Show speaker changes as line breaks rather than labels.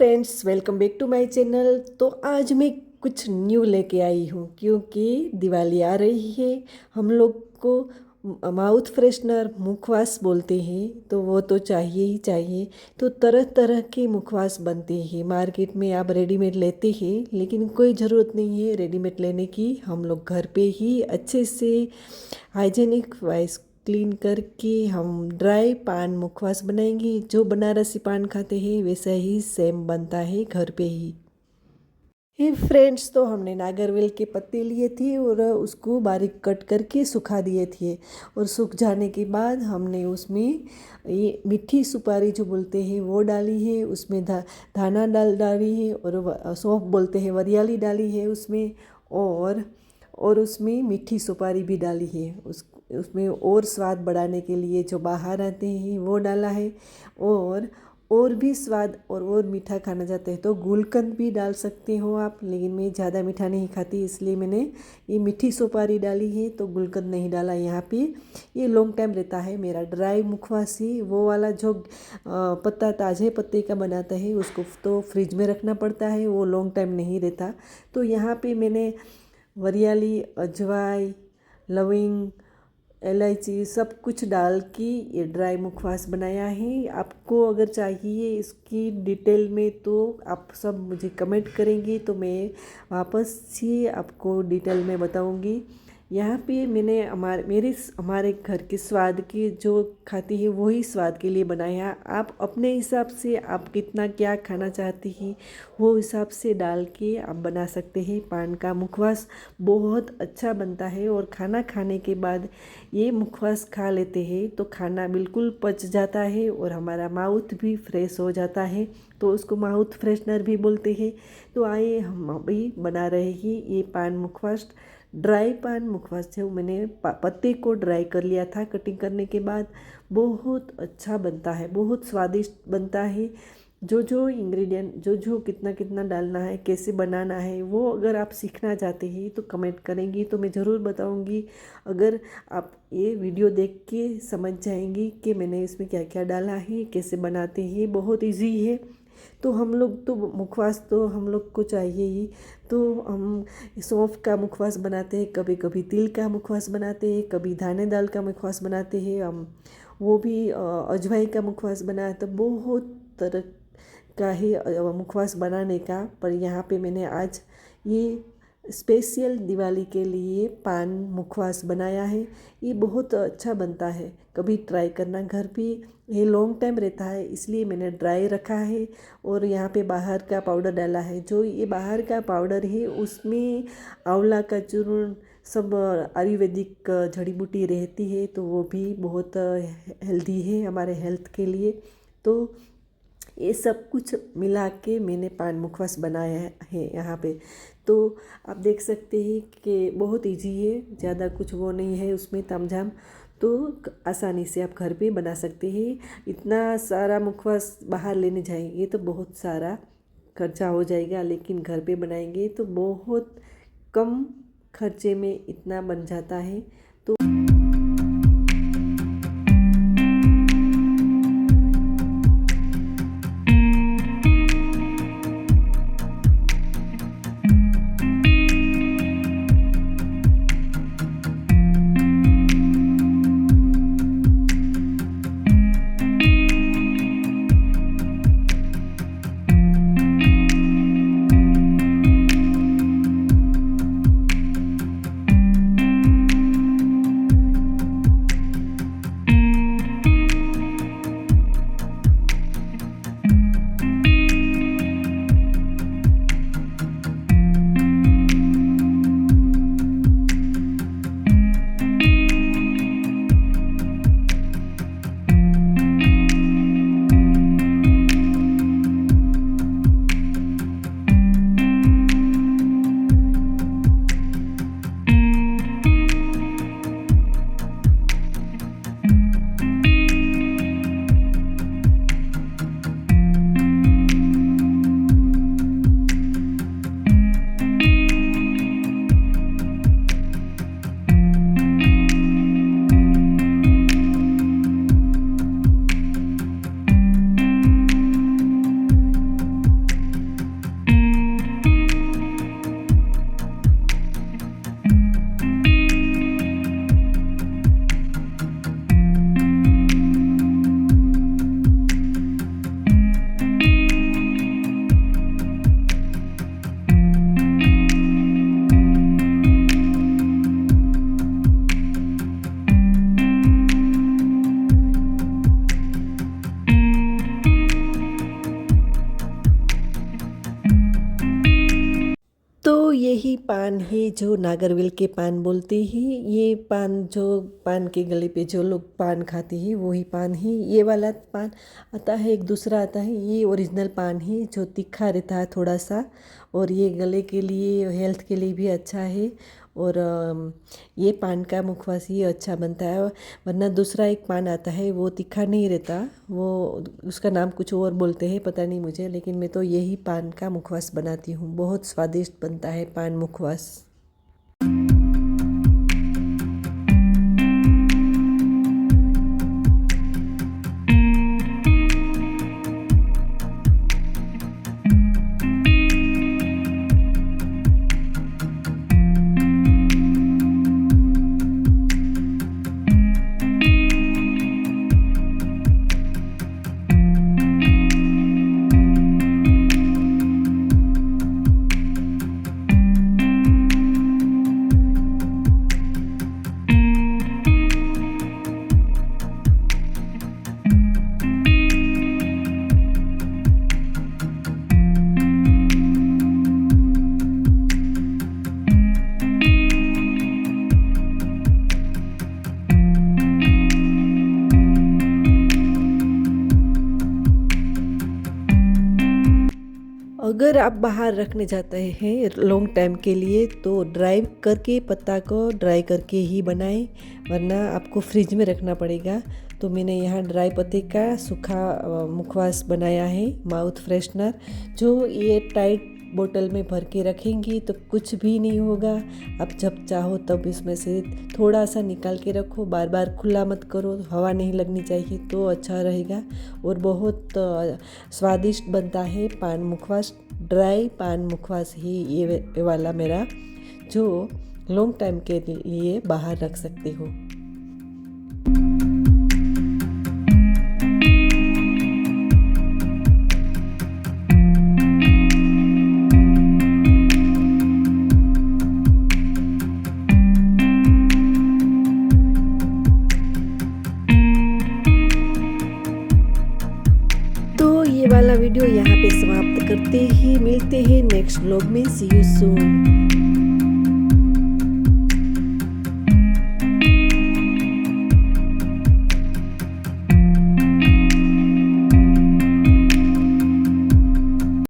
Friends, welcome back to my channel. तो आज मैं कुछ न्यू लेके आई हूँ क्योंकि दिवाली आ रही है। हम लोग को माउथ फ्रेशनर मुखवास बोलते हैं, तो वो तो चाहिए ही चाहिए। तो तरह तरह के मुखवास बनते हैं मार्केट में, आप रेडीमेड लेते हैं, लेकिन कोई ज़रूरत नहीं है रेडीमेड लेने की। हम लोग घर पे ही अच्छे से हाइजेनिक वाइज क्लीन करके हम ड्राई पान मुखवास बनाएंगे। जो बनारसी पान खाते हैं वैसा ही सेम बनता है घर पे ही। हे फ्रेंड्स, तो हमने नागरवेल के पत्ते लिए थे और उसको बारीक कट करके सुखा दिए थे। और सूख जाने के बाद हमने उसमें ये मीठी सुपारी जो बोलते हैं वो डाली है, उसमें धाना डाली है, और सौंफ बोलते हैं वरियाली डाली है उसमें। और उसमें मीठी सुपारी भी डाली है। उसमें और स्वाद बढ़ाने के लिए जो बाहर आते हैं वो डाला है। और भी स्वाद और मीठा खाना चाहते हैं तो गुलकंद भी डाल सकते हो आप, लेकिन मैं ज़्यादा मीठा नहीं खाती इसलिए मैंने ये मीठी सुपारी डाली है, तो गुलकंद नहीं डाला यहाँ पे। ये लॉन्ग टाइम रहता है मेरा ड्राई मुखवासी। वो वाला जो पत्ता ताज़े पत्ते का बनाता है उसको तो फ्रिज में रखना पड़ता है, वो लॉन्ग टाइम नहीं रहता। तो यहाँ पे मैंने वरियाली, अजवाई, लविंग, इलायची सब कुछ डाल के ये ड्राई मुखवास बनाया है। आपको अगर चाहिए इसकी डिटेल में तो आप सब मुझे कमेंट करेंगे, तो मैं वापस से आपको डिटेल में बताऊंगी। यहाँ पे मैंने हमारे घर के स्वाद की जो खाती है वही स्वाद के लिए बनाया। आप अपने हिसाब से आप कितना क्या खाना चाहती हैं वो हिसाब से डाल के आप बना सकते हैं। पान का मुखवास बहुत अच्छा बनता है, और खाना खाने के बाद ये मुखवास खा लेते हैं तो खाना बिल्कुल पच जाता है और हमारा माउथ भी फ्रेश हो जाता है, तो उसको माउथ फ्रेशनर भी बोलते हैं। तो आइए हम अभी बना रहे हैं ये पान मुखवास। ड्राई पान मुखवास जो मैंने पत्ते को ड्राई कर लिया था कटिंग करने के बाद, बहुत अच्छा बनता है, बहुत स्वादिष्ट बनता है। जो इंग्रेडिएंट जो कितना कितना डालना है, कैसे बनाना है, वो अगर आप सीखना चाहते हैं तो कमेंट करेंगी तो मैं ज़रूर बताऊंगी। अगर आप ये वीडियो देख के समझ जाएंगी कि मैंने इसमें क्या क्या डाला है, कैसे बनाते हैं, बहुत इजी है। तो हम लोग तो मुखवास तो हम लोग को चाहिए ही, तो हम सौंफ का मुखवास बनाते हैं, कभी कभी तिल का मुखवास बनाते हैं, कभी दाने दाल का मुखवास बनाते हैं हम, वो भी अजवाई का मुखवास बनाया। तो बहुत तरह का ही मुखवास बनाने का, पर यहाँ पे मैंने आज ये स्पेशल दिवाली के लिए पान मुखवास बनाया है। ये बहुत अच्छा बनता है, कभी ट्राई करना घर पे। ये लॉन्ग टाइम रहता है इसलिए मैंने ड्राई रखा है, और यहाँ पे बाहर का पाउडर डाला है। जो ये बाहर का पाउडर है उसमें आंवला का चूर्ण, सब आयुर्वेदिक जड़ी बूटी रहती है, तो वो भी बहुत हेल्दी है हमारे हेल्थ के लिए। तो ये सब कुछ मिला के मैंने पान मुखवास बनाया है यहाँ पे। तो आप देख सकते हैं कि बहुत इजी है, ज़्यादा कुछ वो नहीं है उसमें तामझाम, तो आसानी से आप घर पे बना सकते हैं। इतना सारा मुखवास बाहर लेने जाएंगे तो बहुत सारा खर्चा हो जाएगा, लेकिन घर पे बनाएंगे तो बहुत कम खर्चे में इतना बन जाता है। तो यही पान है जो नागरवेल के पान बोलते हैं। ये पान जो पान के गले पे जो लोग पान खाते हैं वही पान है। ये वाला पान आता है, एक दूसरा आता है, ये ओरिजिनल पान है जो तीखा रहता है थोड़ा सा, और ये गले के लिए, हेल्थ के लिए भी अच्छा है। और ये पान का मुखवास ये अच्छा बनता है। वरना दूसरा एक पान आता है वो तीखा नहीं रहता, वो उसका नाम कुछ और बोलते हैं, पता नहीं मुझे, लेकिन मैं तो यही पान का मुखवास बनाती हूँ। बहुत स्वादिष्ट बनता है पान मुखवास। अगर आप बाहर रखने जाते हैं लॉन्ग टाइम के लिए तो ड्राई करके, पत्ता को ड्राई करके ही बनाएं, वरना आपको फ्रिज में रखना पड़ेगा। तो मैंने यहाँ ड्राई पत्ते का सूखा मुखवास बनाया है, माउथ फ्रेशनर, जो ये टाइट बोतल में भर के रखेंगी तो कुछ भी नहीं होगा। आप जब चाहो तब इसमें से थोड़ा सा निकाल के रखो, बार बार खुला मत करो, हवा नहीं लगनी चाहिए, तो अच्छा रहेगा। और बहुत स्वादिष्ट बनता है पान मुखवास। ड्राई पान मुखवास ही ये वाला मेरा, जो लॉन्ग टाइम के लिए बाहर रख सकते हो। ये वाला वीडियो यहाँ पे समाप्त करते ही मिलते हैं नेक्स्ट व्लॉग में। सी यू सून।